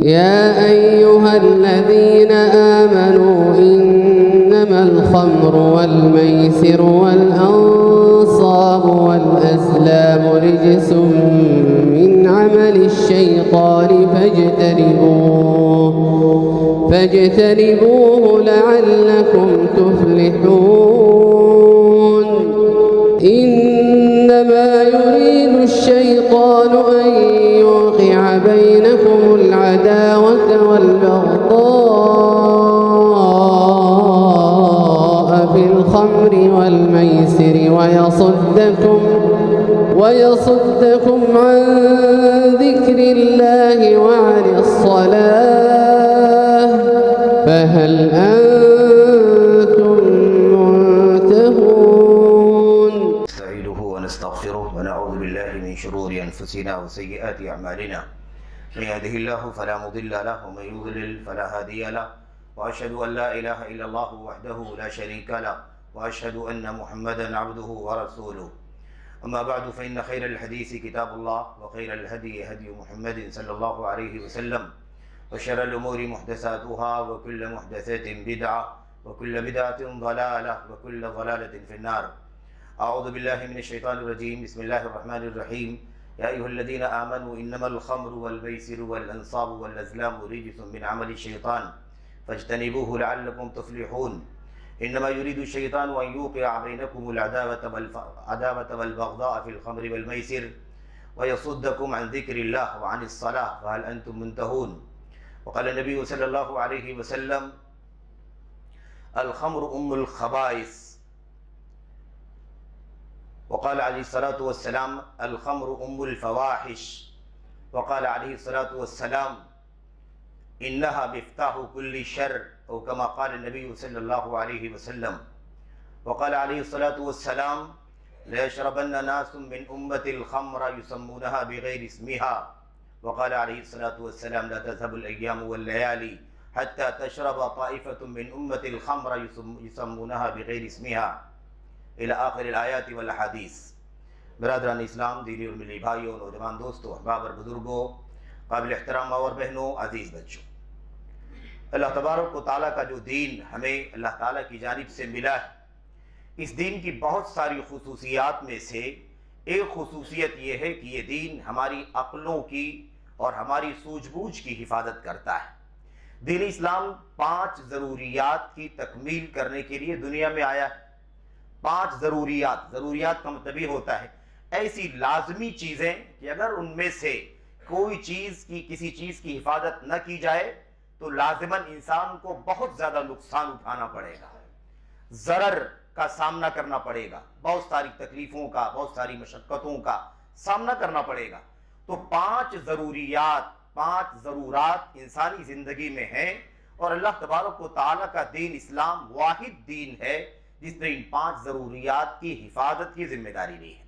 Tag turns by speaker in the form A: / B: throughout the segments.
A: يا أيها الذين آمنوا إنما الخمر والميسر والأنصاب والأزلام رجس من عمل الشيطان فاجتنبوه لعلكم تفلحون إنما يريد الشيطان أن يوقع بينكم العداوة والبغضاء في الخمر والميسر ويصدكم عن ذكر الله وعن الصلاة فهل أنتم منتهون؟
B: نستعينه ونستغفره ونعوذ بالله من شرور أنفسنا وسيئات أعمالنا من يهده الله فلا مضل له ومن يضلل فلا هادي له وأشهد أن لا إله إلا الله وحده لا شريك له وأشهد أن محمدا عبده ورسوله أما بعد فإن خير الحديث كتاب الله وخير الهدي هدي محمد صلى الله عليه وسلم وشر الأمور محدثاتها وكل محدثة بدعة وكل بدعة ضلالة وكل ضلالة في النار. أعوذ بالله من الشيطان الرجيم. بسم الله الرحمن الرحيم. يا أيها الذين آمنوا إنما الخمر والميسر والأنصاب والأزلام رجس من عمل الشيطان فاجتنبوه لعلكم تفلحون إنما يريد الشيطان أن يوقع بينكم العداوة والبغضاء في الخمر والميسر ويصدكم عن ذكر الله وعن الصلاة فهل أنتم منتهون. وقال النبي صلى الله عليه وسلم الخمر أم الخبائث. وقال عليه الصلاة والسلام الخمر أم الفواحش. وقال عليه الصلاة والسلام إنها مفتاح كل شر أو كما قال النبي صلى الله عليه وسلم. وقال عليه الصلاة والسلام ليشربن ناس من أمة الخمر يسمونها بغير اسمها. وقال عليه الصلاة والسلام لا تذهب الأيام والليالي حتى تشرب طائفة من أمة الخمر يسمونها بغير اسمها إلى آخر الآيات والأحاديث. برادران اسلام، دینی اور ملی بھائیوں، نوجوان دوستوں، احباب اور بزرگوں، قابل احترام اور بہنوں، عزیز بچوں، اللہ تبارک و تعالیٰ کا جو دین ہمیں اللہ تعالیٰ کی جانب سے ملا ہے، اس دین کی بہت ساری خصوصیات میں سے ایک خصوصیت یہ ہے کہ یہ دین ہماری عقلوں کی اور ہماری سوجھ بوجھ کی حفاظت کرتا ہے. دین اسلام 5 ضروریات کی تکمیل کرنے کے لیے دنیا میں آیا ہے. 5 ضروریات کا مطلب یہ ہوتا ہے ایسی لازمی چیزیں کہ اگر ان میں سے کوئی کسی چیز کی حفاظت نہ کی جائے تو لازماً انسان کو بہت زیادہ نقصان اٹھانا پڑے گا، ضرر کا سامنا کرنا پڑے گا، بہت ساری تکلیفوں کا، بہت ساری مشقتوں کا سامنا کرنا پڑے گا. تو 5 ضرورات انسانی زندگی میں ہیں، اور اللہ تبارک و تعالیٰ کا دین اسلام واحد دین ہے جس نے ان 5 ضروریات کی حفاظت کی ذمہ داری لی ہے.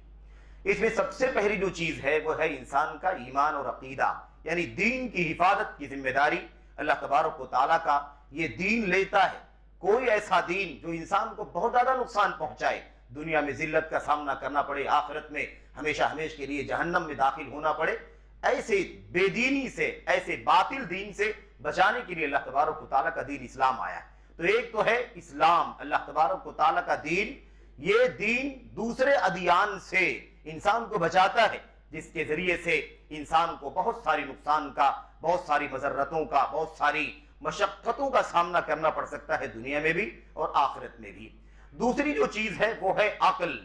B: اس میں سب سے پہلی جو چیز ہے وہ ہے انسان کا ایمان اور عقیدہ، یعنی دین کی حفاظت کی ذمہ داری اللہ تبارک و تعالیٰ کا یہ دین لیتا ہے. کوئی ایسا دین جو انسان کو بہت زیادہ نقصان پہنچائے، دنیا میں ذلت کا سامنا کرنا پڑے، آخرت میں ہمیشہ کے لیے جہنم میں داخل ہونا پڑے، ایسے بے دینی سے، ایسے باطل دین سے بچانے کے لیے اللہ تبارک و تعالیٰ کا دین اسلام آیا ہے. تو ایک تو ہے اسلام، اللہ تبارک و تعالیٰ کا دین. یہ دین دوسرے ادیان سے انسان کو بچاتا ہے، جس کے ذریعے سے انسان کو بہت ساری نقصان کا، بہت ساری مضرتوں کا، بہت ساری مشقتوں کا سامنا کرنا پڑ سکتا ہے، دنیا میں بھی اور آخرت میں بھی. دوسری جو چیز ہے وہ ہے عقل.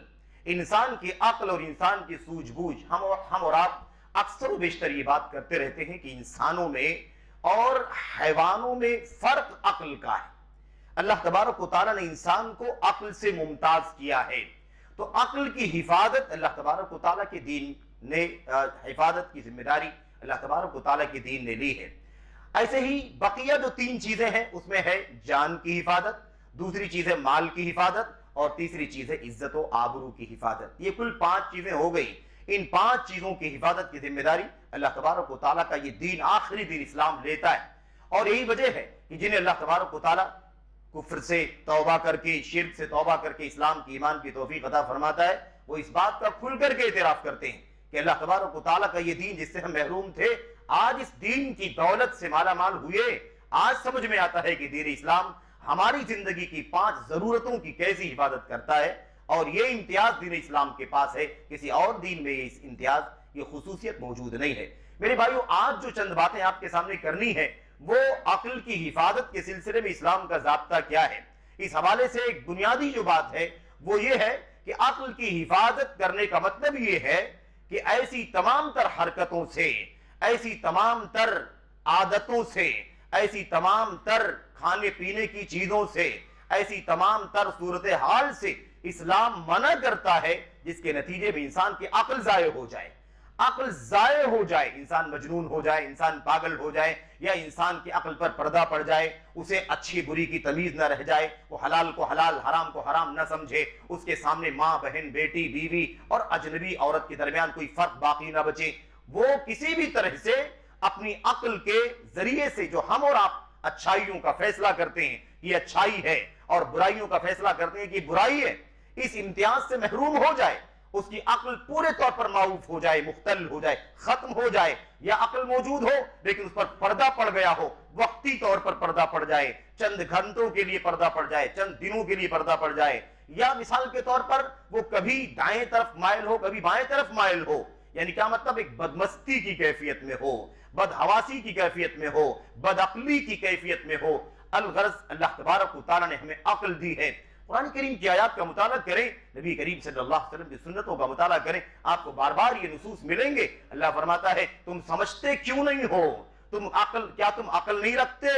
B: انسان کی عقل اور انسان کی سوجھ بوجھ. ہم اور آپ اکثر و بیشتر یہ بات کرتے رہتے ہیں کہ انسانوں میں اور حیوانوں میں فرق عقل کا ہے. اللہ تبارک و تعالیٰ نے انسان کو عقل سے ممتاز کیا ہے. تو عقل کی حفاظت اللہ تبارک و تعالیٰ کے دین نے، حفاظت کی ذمہ داری اللہ تبارک و تعالیٰ کے دین نے لی ہے. ایسے ہی بقیہ جو 3 چیزیں ہیں اس میں ہے جان کی حفاظت، دوسری چیز ہے مال کی حفاظت، اور تیسری چیز ہے عزت و آبرو کی حفاظت. یہ کل 5 چیزیں ہو گئی. ان 5 چیزوں کی حفاظت کی ذمہ داری اللہ تبارک و تعالیٰ کا یہ دین، آخری دین اسلام لیتا ہے. اور یہی وجہ ہے کہ جنہیں اللہ تبارک و تعالیٰ کفر سے توبہ کر کے، شرک سے توبہ کر کے اسلام کی، ایمان کی توفیق عطا فرماتا ہے، وہ اس بات کا کھل کر کے اعتراف کرتے ہیں کہ اللہ تبارک و تعالیٰ کا یہ دین جس سے ہم محروم تھے آج اس دین کی دولت سے مالا مال ہوئے، آج سمجھ میں آتا ہے کہ دین اسلام ہماری زندگی کی 5 ضرورتوں کی کیسی حفاظت کرتا ہے، اور یہ امتیاز دین اسلام کے پاس ہے، کسی اور دین میں یہ امتیاز، یہ خصوصیت موجود نہیں ہے۔ میرے بھائیو، آج جو چند باتیں آپ کے سامنے کرنی ہے وہ عقل کی حفاظت کے سلسلے میں اسلام کا ضابطہ کیا ہے۔ اس حوالے سے ایک بنیادی جو بات ہے وہ یہ ہے کہ عقل کی حفاظت کرنے کا مطلب یہ ہے کہ ایسی تمام تر حرکتوں سے، ایسی تمام تر عادتوں سے، ایسی تمام تر کھانے پینے کی چیزوں سے، ایسی تمام تر صورتحال سے اسلام منع کرتا ہے جس کے نتیجے میں انسان کی عقل ضائع ہو جائے، عقل ضائع ہو جائے، انسان مجنون ہو جائے، انسان پاگل ہو جائے، یا انسان کی عقل پر پردہ پڑ جائے، اسے اچھی بری کی تمیز نہ رہ جائے، وہ حلال کو حلال، حرام کو حرام نہ سمجھے، اس کے سامنے ماں، بہن، بیٹی، بیوی اور اجنبی عورت کے درمیان کوئی فرق باقی نہ بچے۔ وہ کسی بھی طرح سے اپنی عقل کے ذریعے سے جو ہم اور آپ اچھائیوں کا فیصلہ کرتے ہیں یہ اچھائی ہے، اور برائیوں کا فیصلہ کرتے ہیں کہ برائی ہے، اس امتیاز سے محروم ہو جائے، اس کی عقل پورے طور پر معوف ہو جائے، مختل ہو جائے، ختم ہو جائے، یا عقل موجود ہو لیکن اس پر پردہ پڑ گیا ہو، وقتی طور پر پردہ پڑ جائے، چند گھنٹوں کے لیے پردہ پڑ جائے، چند دنوں کے لیے پردہ پڑ جائے، یا مثال کے طور پر وہ کبھی دائیں طرف مائل ہو، کبھی بائیں طرف مائل ہو، یعنی کیا مطلب، ایک بدمستی کی کیفیت میں ہو، بدحواسی کی کیفیت میں ہو، بدعقلی کی کیفیت میں ہو۔ الغرض اللہ تبارک و تعالیٰ نے ہمیں عقل دی ہے۔ قرآن کریم کی آیات کا مطالعہ کریں، نبی کریم صلی اللہ علیہ وسلم کی سنتوں کا مطالعہ کریں، آپ کو بار بار یہ نصوص ملیں گے۔ اللہ فرماتا ہے تم سمجھتے کیوں نہیں ہو، کیا تم عقل نہیں رکھتے؟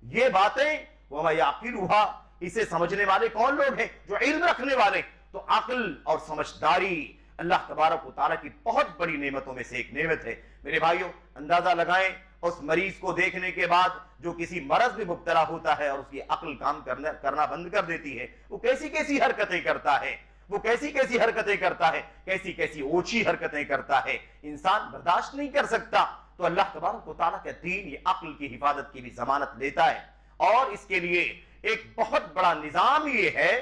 B: یہ باتیں وَمَا يَعْقِلُهَا، اسے سمجھنے والے کون لوگ ہیں؟ جو علم رکھنے والے۔ تو عقل اور سمجھداری اللہ تبارک و تعالیٰ کی بہت بڑی نعمتوں میں سے ایک نعمت ہے۔ میرے بھائیوں، اندازہ لگائیں اس مریض کو دیکھنے کے بعد جو کسی مرض میں مبتلا ہوتا ہے اور اس کی عقل کام کرنا بند کر دیتی ہے، وہ کیسی کیسی حرکتیں کرتا ہے، وہ کیسی کیسی حرکتیں کرتا ہے، کیسی کیسی اوچھی حرکتیں کرتا ہے، انسان برداشت نہیں کر سکتا۔ تو اللہ تبارک و تعالیٰ کا دین یہ عقل کی حفاظت کی بھی ضمانت دیتا ہے، اور اس کے لیے ایک بہت بڑا نظام یہ ہے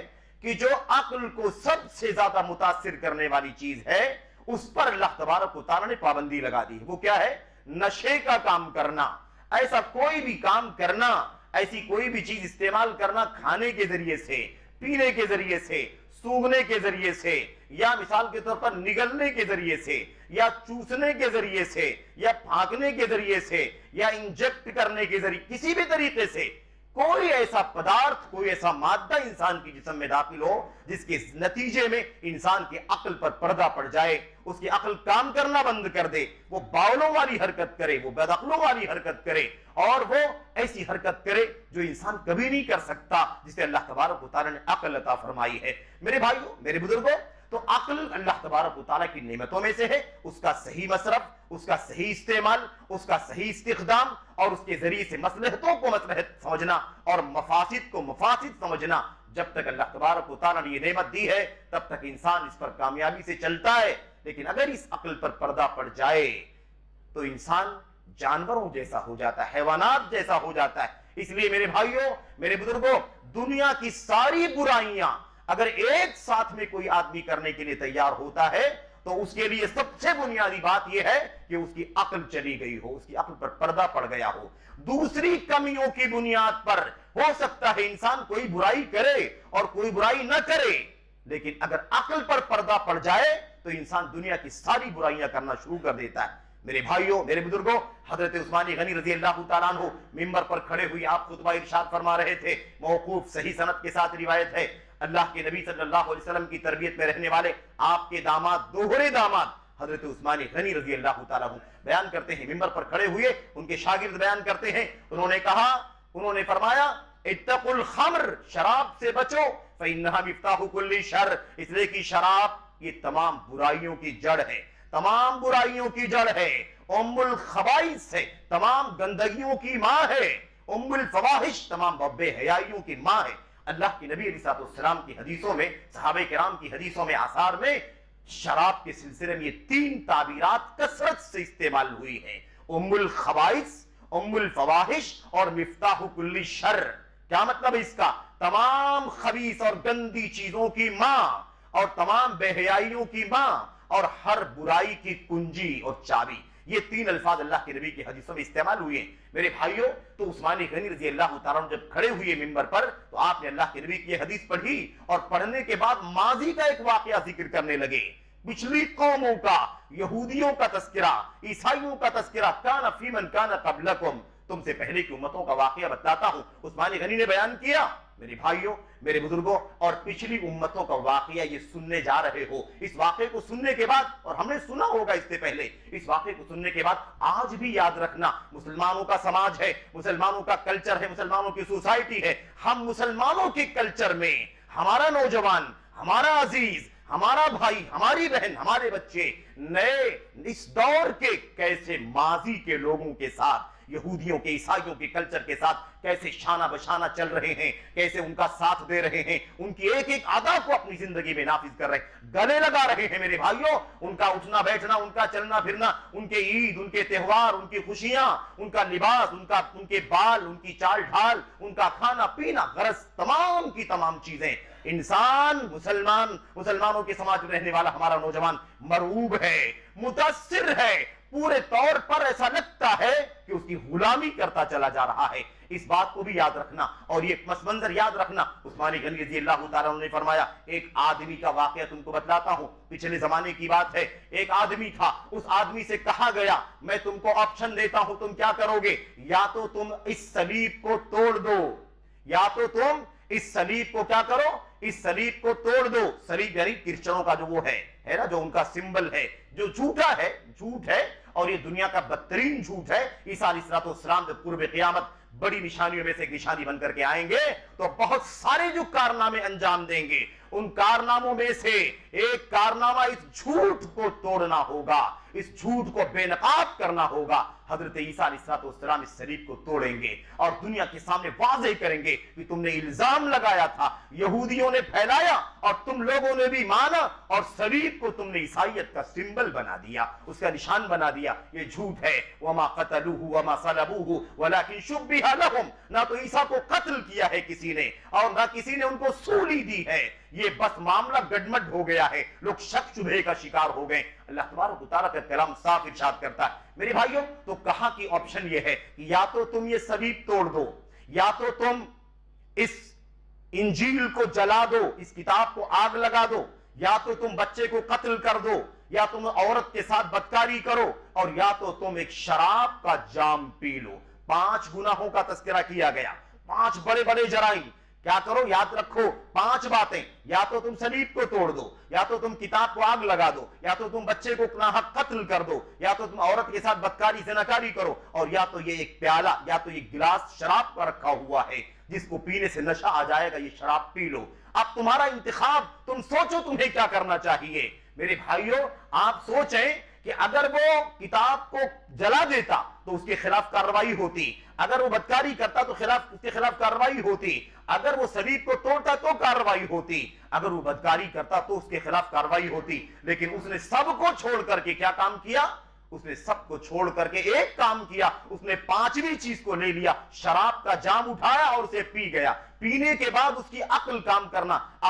B: کہ جو عقل کو سب سے زیادہ متاثر کرنے والی چیز ہے اس پر اللہ تبارک و تعالیٰ نے پابندی لگا دی ہے۔ وہ کیا ہے؟ نشے کا کام کرنا، ایسا کوئی بھی کام کرنا، ایسی کوئی بھی چیز استعمال کرنا، کھانے کے ذریعے سے، پینے کے ذریعے سے، سونگھنے کے ذریعے سے، یا مثال کے طور پر نگلنے کے ذریعے سے، یا چوسنے کے ذریعے سے، یا پھانکنے کے ذریعے سے، یا انجیکٹ کرنے کے ذریعے، کسی بھی طریقے سے کوئی ایسا پدارتھ، کوئی ایسا مادہ انسان کی جسم میں داخل ہو جس کے نتیجے میں انسان کی عقل پر پردہ پڑ جائے، اس کی عقل کام کرنا بند کر دے، وہ باولوں والی حرکت کرے، وہ بدعقلوں والی حرکت کرے، اور وہ ایسی حرکت کرے جو انسان کبھی نہیں کر سکتا، جسے اللہ تبارک و تعالیٰ نے عقل عطا فرمائی ہے۔ میرے بھائیوں، میرے بزرگوں، تو عقل اللہ تبارک و تعالیٰ کی نعمتوں میں سے ہے، اس کا صحیح مصرف، اس کا صحیح استعمال، اس کا صحیح استخدام، اور اس کے ذریعے سے مصلحتوں کو مصلحت سمجھنا اور مفاسد کو مفاسد سمجھنا۔ جب تک اللہ تبارک و تعالیٰ نے یہ نعمت دی ہے تب تک انسان اس پر کامیابی سے چلتا ہے، لیکن اگر اس عقل پر پردہ پڑ جائے تو انسان جانوروں جیسا ہو جاتا ہے، حیوانات جیسا ہو جاتا ہے۔ اس لیے میرے بھائیوں، میرے بزرگوں، دنیا کی ساری برائیاں اگر ایک ساتھ میں کوئی آدمی کرنے کے لیے تیار ہوتا ہے تو اس کے لیے سب سے بنیادی بات یہ ہے کہ اس کی عقل چلی گئی ہو، اس کی عقل پر پردہ پڑ گیا ہو۔ دوسری کمیوں کی بنیاد پر ہو سکتا ہے انسان کوئی برائی کرے اور کوئی برائی نہ کرے، لیکن اگر عقل پر پردہ پڑ جائے تو انسان دنیا کی ساری برائیاں کرنا شروع کر دیتا ہے۔ میرے بھائیوں، میرے بزرگوں، حضرت عثمان غنی رضی اللہ تعالیٰ عنہ ممبر پر کھڑے ہوئے آپ خطبہ ارشاد فرما رہے تھے، موقوف صحیح سند کے ساتھ روایت ہے۔ اللہ کے نبی صلی اللہ علیہ وسلم کی تربیت میں رہنے والے آپ کے داماد، دوہرے داماد حضرت عثمان غنی رضی اللہ تعالیٰ عنہ بیان کرتے ہیں، ممبر پر کھڑے ہوئے ان کے شاگرد بیان کرتے ہیں، انہوں نے فرمایا اتقوا الخمر، شراب سے بچو، فإنها مفتاح كل شر، اس لیے کہ شراب یہ تمام برائیوں کی جڑ ہے، تمام برائیوں کی جڑ ہے، ام الخبائث ہے، تمام گندگیوں کی ماں ہے، ام الفواحش، تمام بے حیائیوں کی ماں ہے۔ اللہ کے نبی علیہ السلام کی حدیثوں میں، صحابہ کرام کی حدیثوں میں، آثار میں شراب کے سلسلے میں یہ تین تعبیرات کثرت سے استعمال ہوئی ہیں، ام الخبائث، ام الفواحش اور مفتاح کل شر۔ کیا مطلب اس کا؟ تمام خبیث اور گندی چیزوں کی ماں، اور تمام بے حیائیوں کی ماں، اور ہر برائی کی کنجی اور چابی۔ یہ تین الفاظ اللہ کے نبی کی حدیثوں میں استعمال ہوئے ہیں۔ میرے بھائیوں، تو عثمان غنی رضی اللہ تعالیٰ عنہ جب کھڑے ہوئے منبر پر تو آپ نے اللہ کے نبی کی یہ حدیث پڑھی اور پڑھنے کے بعد ماضی کا ایک واقعہ ذکر کرنے لگے، پچھلی قوموں کا، یہودیوں کا تذکرہ، عیسائیوں کا تذکرہ، کان فی من کان قبلکم، تم سے پہلے کی امتوں کا واقعہ بتاتا ہوں۔ عثمان غنی نے بیان کیا۔ میرے بھائیوں، میرے بزرگوں، اور پچھلی امتوں کا واقعہ یہ سننے جا رہے ہو۔ اس واقعے کو سننے کے بعد، اور ہم نے سنا ہوگا اس سے پہلے، اس واقعے کو سننے کے بعد آج بھی یاد رکھنا، مسلمانوں کا سماج ہے، مسلمانوں کا کلچر ہے، مسلمانوں کی سوسائٹی ہے، ہم مسلمانوں کے کلچر میں ہمارا نوجوان، ہمارا عزیز، ہمارا بھائی، ہماری بہن، ہمارے بچے نئے اس دور کے کیسے ماضی کے لوگوں کے ساتھ، یہودیوں کے، عیسائیوں کے کلچر کے ساتھ کیسے شانہ بشانہ چل رہے ہیں، کیسے ان کا ساتھ دے رہے ہیں، ان کی ایک ایک ادا کو اپنی زندگی میں نافذ کر رہے ہیں، گلے لگا رہے ہیں۔ میرے بھائیوں، ان کا اٹھنا بیٹھنا، ان کا چلنا پھرنا، ان کے عید، ان کے تہوار، ان کی خوشیاں، ان کا لباس، ان کے بال، ان کی چال ڈھال، ان کا کھانا پینا، غرض تمام کی تمام چیزیں انسان، مسلمانوں کے سماج میں رہنے والا ہمارا نوجوان مرعوب ہے، متاثر ہے، پورے طور پر ایسا لگتا ہے کہ اس کی غلامی کرتا چلا جا رہا ہے۔ اس بات کو بھی یاد رکھنا، اور یہ پس منظر یاد رکھنا۔ عثمان غنی رضی اللہ تعالیٰ عنہ نے فرمایا، ایک آدمی کا واقعہ تم کو بتلاتا ہوں، پچھلے زمانے کی بات ہے۔ ایک آدمی تھا، اس آدمی سے کہا گیا، میں تم کو آپشن دیتا ہوں، تم کیا کرو گے؟ یا تو تم اس صلیب کو توڑ دو، یا تو تم اس صلیب کو کیا کرو؟ اس صلیب کو توڑ دو۔ صلیب یعنی کرسچنوں کا جو وہ ہے نا، جو ان کا سمبل ہے، جو جھوٹا ہے، جھوٹ ہے، اور یہ دنیا کا بدترین جھوٹ ہے۔ عیسیٰ علیہ السلام جب قرب قیامت بڑی نشانیوں میں سے ایک نشانی بن کر کے آئیں گے تو بہت سارے جو کارنامے انجام دیں گے، ان کارناموں میں سے ایک کارنامہ اس جھوٹ کو توڑنا ہوگا، اس جھوٹ کو بے نقاب کرنا ہوگا۔ حضرت عیسیٰ علیہ السلام اس صلیب کو توڑیں گے اور دنیا کے سامنے واضح کریں گے کہ تم نے الزام لگایا تھا، یہودیوں نے پھیلایا اور تم لوگوں نے بھی مانا، اور صلیب کو تم نے عیسائیت کا سمبل بنا دیا، اس کا نشان بنا دیا۔ یہ جھوٹ ہے۔ وما قتلوه وما صلبوه ولكن شبه لهم، نہ تو عیسیٰ کو قتل کیا ہے کسی نے اور نہ کسی نے ان کو سولی دی ہے۔ یہ بس معاملہ گڈمڈ ہو گیا ہے، لوگ شک شبہے کا شکار ہو گئے۔ اللہ تبارک و تعالیٰ کا کلام صاف ارشاد کرتا ہے۔ میرے بھائیوں، تو کہا کہ آپشن یہ ہے کہ یا تو تم یہ صلیب توڑ دو، یا تو تم اس انجیل کو جلا دو، اس کتاب کو آگ لگا دو، یا تو تم بچے کو قتل کر دو، یا تم عورت کے ساتھ بدکاری کرو، اور یا تو تم ایک شراب کا جام پی لو۔ 5 گناہوں کا تذکرہ کیا گیا، 5 بڑے بڑے جرائم۔ کیا کرو؟ یاد رکھو 5 باتیں، یا تو تم صلیب کو توڑ دو، یا تو تم کتاب کو آگ لگا دو، یا تو تم بچے کو ناحق قتل کر دو، یا تو تم عورت کے ساتھ بدکاری زناکاری کرو، اور یا تو یہ ایک پیالہ یا تو یہ گلاس شراب کا رکھا ہوا ہے جس کو پینے سے نشہ آ جائے گا، یہ شراب پی لو۔ اب تمہارا انتخاب، تم سوچو تمہیں کیا کرنا چاہیے۔ میرے بھائیوں، آپ سوچیں کہ اگر وہ کتاب کو جلا دیتا تو اس کے خلاف کارروائی ہوتی، اگر وہ بدکاری کرتا تو اس کے خلاف کارروائی ہوتی، اگر وہ صلیب کو توڑتا تو کارروائی ہوتی، اگر وہ بدکاری کرتا تو اس کے خلاف کارروائی ہوتی۔ لیکن اس نے سب کو چھوڑ کر کے کیا کام کیا؟ اس نے سب کو چھوڑ کر کے ایک کام کیا، اس نے 5ویں چیز کو لے لیا، شراب کا جام اٹھایا اور اسے پی گیا۔ پینے کے بعد اس کی عقل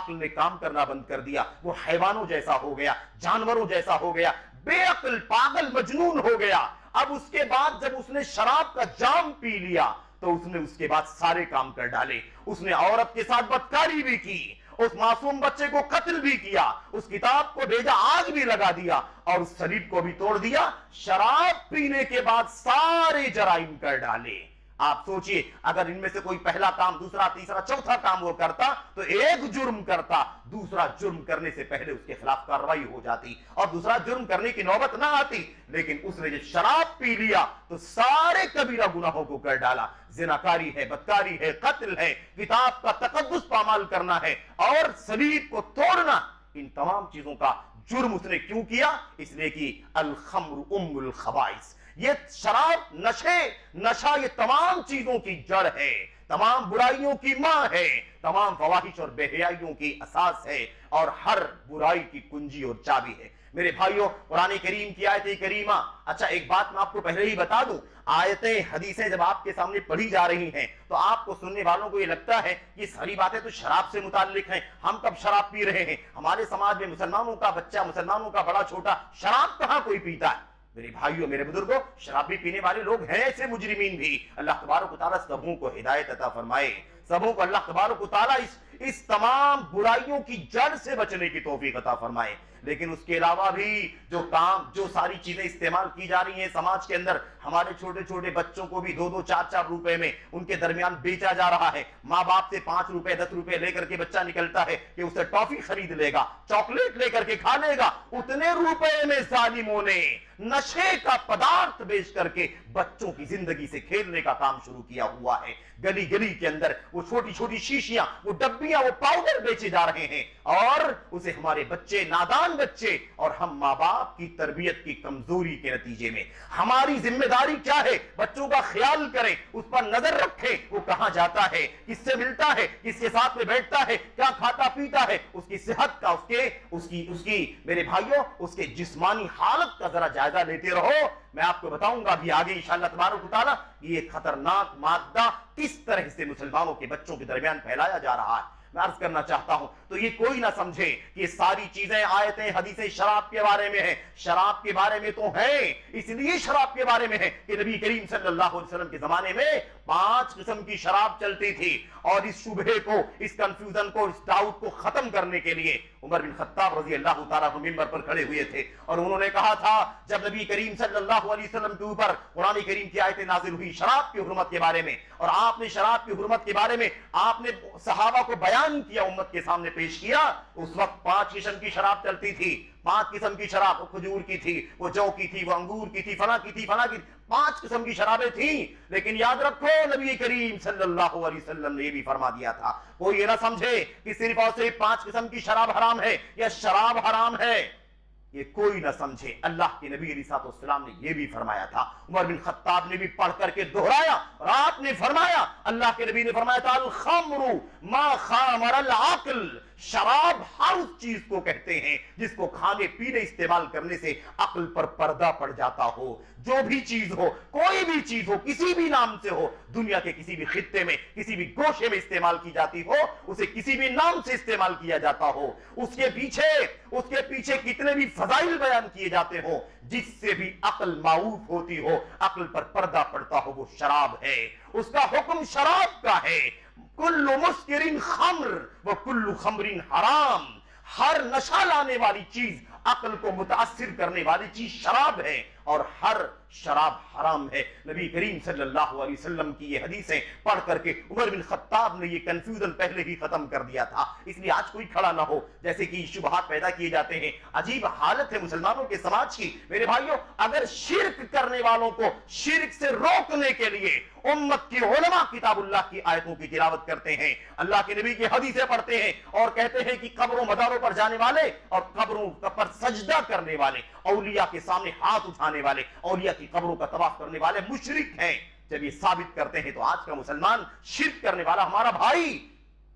B: نے کام کرنا بند کر دیا، وہ حیوانوں جیسا ہو گیا، جانوروں جیسا ہو گیا، بے عقل، پاگل، مجنون ہو گیا۔ اب اس کے بعد جب اس نے شراب کا جام پی لیا تو اس نے اس کے بعد سارے کام کر ڈالے۔ اس نے عورت کے ساتھ بدکاری بھی کی، اس معصوم بچے کو قتل بھی کیا، اس کتاب کو بھیجا، آگ بھی لگا دیا، اور اس صلیب کو بھی توڑ دیا۔ شراب پینے کے بعد سارے جرائم کر ڈالے۔ آپ سوچئے، اگر ان میں سے کوئی پہلا کام، دوسرا، تیسرا، چوتھا کام وہ کرتا تو ایک جرم کرتا، دوسرا جرم کرنے سے پہلے اس کے خلاف کارروائی ہو جاتی اور دوسرا جرم کرنے کی نوبت نہ آتی۔ لیکن اس نے جب شراب پی لیا تو سارے کبیرہ گناہوں کو کر ڈالا۔ زناکاری ہے، بدکاری ہے، قتل ہے، کتاب کا تقدس پامال کرنا ہے اور صلیب کو توڑنا، ان تمام چیزوں کا جرم اس نے کیوں کیا؟ اس لیے کہ الخمر ام الخبائث، یہ شراب، نشہ یہ تمام چیزوں کی جڑ ہے، تمام برائیوں کی ماں ہے، تمام فواحش اور بے حیائیوں کی اساس ہے، اور ہر برائی کی کنجی اور چابی ہے۔ میرے بھائیوں، قرآن کریم کی آیت کریمہ، اچھا ایک بات میں آپ کو پہلے ہی بتا دوں، آیتیں، حدیثیں جب آپ کے سامنے پڑھی جا رہی ہیں تو آپ کو سننے والوں کو یہ لگتا ہے یہ ساری باتیں تو شراب سے متعلق ہیں، ہم کب شراب پی رہے ہیں؟ ہمارے سماج میں مسلمانوں کا بچہ، مسلمانوں کا بڑا چھوٹا شراب کہاں کوئی پیتا ہے؟ میرے بھائیوں میرے بزرگوں شرابی پینے والے لوگ ہیں ایسے مجرمین بھی، اللہ تبارک و تعالیٰ سبوں کو ہدایت عطا فرمائے، سبوں کو اللہ تبارک و تعالیٰ اس تمام برائیوں کی جڑ سے بچنے کی توفیق عطا فرمائے۔ لیکن اس کے علاوہ بھی جو ساری چیزیں استعمال کی جا رہی ہیں سماج کے اندر، ہمارے چھوٹے چھوٹے بچوں کو بھی 2-2 4-4 روپے میں ان کے درمیان بیچا جا رہا ہے۔ ماں باپ سے 5 روپے 10 روپے لے کر کے بچہ نکلتا ہے کہ اسے ٹافی خرید لے گا، چاکلیٹ لے کر کے کھا لے گا، اتنے روپے میں ظالموں نے نشے کا پدارتھ بیچ کر کے بچوں کی زندگی سے کھیلنے کا کام شروع کیا ہوا ہے۔ گلی گلی کے اندر وہ چھوٹی چھوٹی شیشیاں، وہ ڈبیاں، وہ پاؤڈر بیچے جا رہے ہیں، اور اسے ہمارے بچے، نادان بچے اور ہم ماں باپ کی تربیت کی کمزوری کے نتیجے میں ہماری ذمہ داری کیا ہے؟ بچوں کا خیال کریں، اس پر نظر رکھیں، وہ کہاں جاتا ہے، کس سے ملتا ہے، کس کے ساتھ میں بیٹھتا ہے، کیا کھاتا پیتا ہے، اس کی صحت کا، اس کی میرے بھائیوں اس کے جسمانی حالت کا ذرا جائزہ لیتے رہو۔ میں آپ کو بتاؤں گا بھی آگے انشاءاللہ تبارک و تعالیٰ یہ خطرناک مادہ کس طرح سے مسلمانوں کے بچوں کے درمیان پھیلایا جا رہا ہے۔ میں عرض کرنا چاہتا ہوں تو یہ کوئی نہ سمجھے کہ یہ ساری چیزیں آیتیں حدیثیں شراب کے بارے میں ہیں، شراب کے بارے میں تو ہیں، اس لیے شراب کے بارے میں ہے کہ نبی کریم صلی اللہ علیہ وسلم کے زمانے میں 5 قسم کی شراب چلتی تھی، اور اس شبہے کو، اس کنفیوژن کو، اس ڈاؤٹ کو ختم کرنے کے لیے عمر بن خطاب رضی اللہ تعالیٰ عنہ منبر پر کھڑے ہوئے تھے، اور انہوں نے کہا تھا جب نبی کریم صلی اللہ علیہ وسلم کے اوپر قرآن کریم کی آیتیں نازل ہوئی شراب کی حرمت کے بارے میں، اور آپ نے شراب کی حرمت کے بارے میں آپ نے صحابہ کو بیان کیا، امت کے سامنے پیش کیا، اس وقت 5 قسم کی شراب چلتی تھی، 5 قسم کی شراب، وہ کھجور کی تھی، وہ جو کی تھی، وہ انگور کی تھی، فلاں کی تھی، فلاں کی، 5 قسم کی شرابیں تھیں۔ لیکن یاد رکھو نبی کریم صلی اللہ علیہ وسلم نے یہ بھی فرما دیا تھا، کوئی یہ نہ سمجھے کہ صرف اور صرف 5 قسم کی شراب حرام ہے یا شراب حرام ہے، یہ کوئی نہ سمجھے، اللہ کے نبی علیہ الصلوۃ والسلام نے یہ بھی فرمایا تھا، عمر بن خطاب نے بھی پڑھ کر کے دہرایا، اور آپ نے فرمایا، اللہ کے نبی نے فرمایا تھا الخمر ما خامر العقل، شراب ہر اس چیز کو کہتے ہیں جس کو کھانے پینے استعمال کرنے سے عقل پر پردہ پڑ جاتا ہو، جو بھی چیز ہو، کوئی بھی چیز ہو، کسی بھی نام سے ہو، دنیا کے کسی بھی خطے میں، کسی بھی گوشے میں استعمال کی جاتی ہو، اسے کسی بھی نام سے استعمال کیا جاتا ہو، اس کے پیچھے کتنے بھی فضائل بیان کیے جاتے ہو، جس سے بھی عقل معوف ہوتی ہو، عقل پر پردہ پڑتا ہو، وہ شراب ہے، اس کا حکم شراب کا ہے۔ کل مسکر خمر وکل خمر حرام، ہر نشہ لانے والی چیز، عقل کو متاثر کرنے والی چیز شراب ہے، اور ہر شراب حرام ہے۔ نبی کریم صلی اللہ علیہ وسلم کی یہ حدیثیں پڑھ کر کے عمر بن خطاب نے یہ کنفیوژن پہلے ہی ختم کر دیا تھا، اس لیے آج کوئی کھڑا نہ ہو جیسے کہ شبہات پیدا کیے جاتے ہیں۔ عجیب حالت ہے مسلمانوں کے سماج کی میرے بھائیوں، اگر شرک کرنے والوں کو شرک سے روکنے کے لیے امت کے علماء کتاب اللہ کی آیتوں کی تلاوت کرتے ہیں، اللہ کے نبی کی حدیثیں پڑھتے ہیں، اور کہتے ہیں کہ قبروں مزاروں پر جانے والے اور قبروں پر سجدہ کرنے والے، اولیاء کے سامنے ہاتھ اٹھانے والے، اولیاء کی قبروں کا طواف کرنے والے مشرک ہیں، جب یہ ثابت کرتے ہیں تو آج کا مسلمان شرک کرنے والا ہمارا بھائی